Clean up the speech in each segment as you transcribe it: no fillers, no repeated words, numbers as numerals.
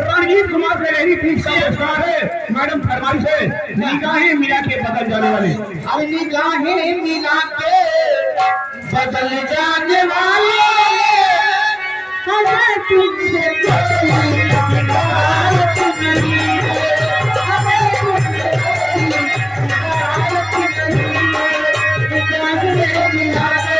रणजीत कुमार कलेहरी ठीक सा है मैडम फरमाइश है निगाहें मिला के बदल जाने वाले। अब निगाहें मिला के बदल जाने वाले हमें तुमसे कोई शिकायत नहीं है, हमें तुमसे कोई शिकायत नहीं है। निगाहें मिला के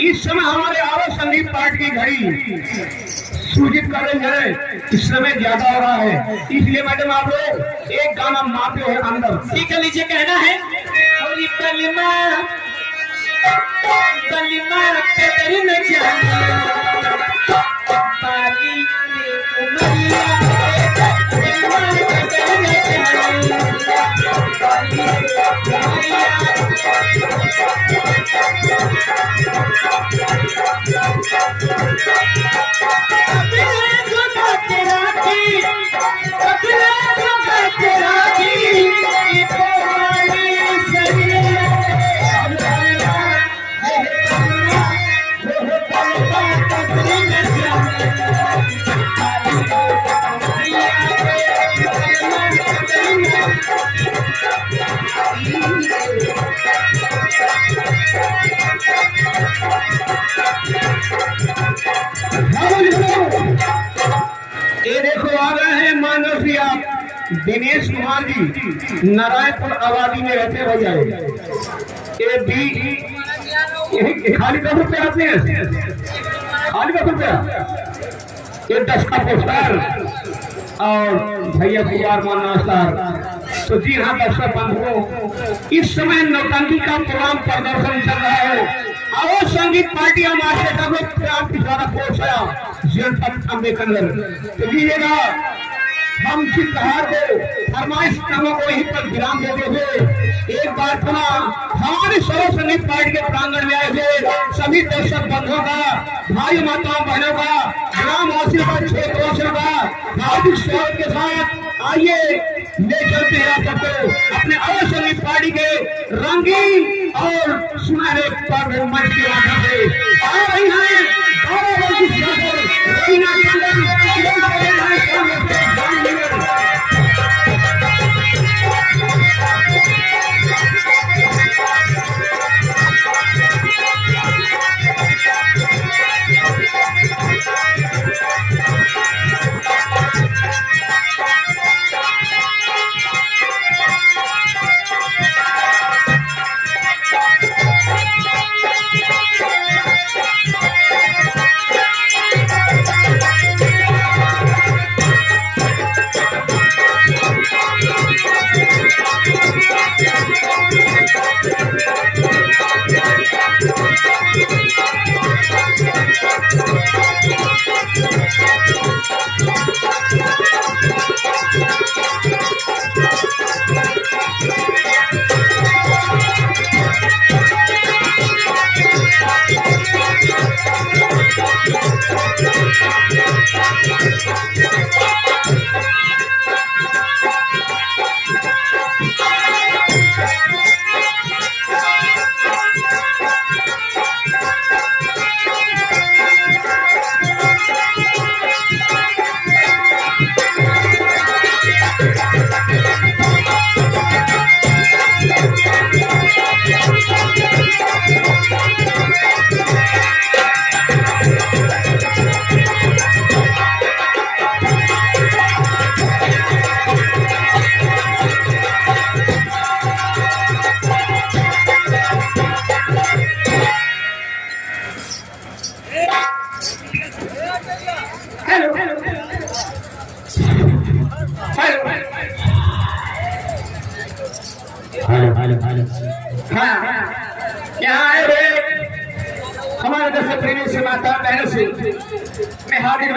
इस समय हमारे आरो संगीत पार्टी की घड़ी सूचित कर रही है इस समय ज्यादा हो रहा है, इसलिए मैडम आप लोग एक गाना मापे हो अंदर ठीक है। लीजिए कहना है कलिमा कलिमा कदर न जाने पानी उमरिया कलिमा कदर न जाने ये देखो आ रहे हैं मानसिया दिनेश कुमार जी नारायणपुर आबादी में रहते भैया। ये भी खाली 10 रुपये आते हैं, खाली 10 रुपया। ये 10 का पोस्टर और भैया भैया नाश्ता। तो जी हाँ दर्शक बंधुओं, इस समय नौटंकी का प्रोग्राम प्रदर्शन चल रहा है। और संगीत पार्टी हमारे प्रोग्राम की द्वारा पहुंचाया जनपद अम्बेडकर। तो लीजिएगा हम चित्रहार को फरमाइश नामों को यहीं पर विराम देते हुए एक बार पुनः हमारे सर्व संगीत पार्टी के प्रांगण में आए हुए सभी दर्शक बंधुओं का, भाई माताओं बहनों का, ग्रामवासियों का, क्षेत्रवासियों का हार्दिक स्वागत के साथ आइए ले चलते हैं आप सबको अपने और संगीत पार्टी के रंगीन और सुनहरे मंच के माध्यम से आ रही है। हाँ यहाँ आए हुए हमारे दर्शक प्रेमी से माता बहनों से मैं हार्दिक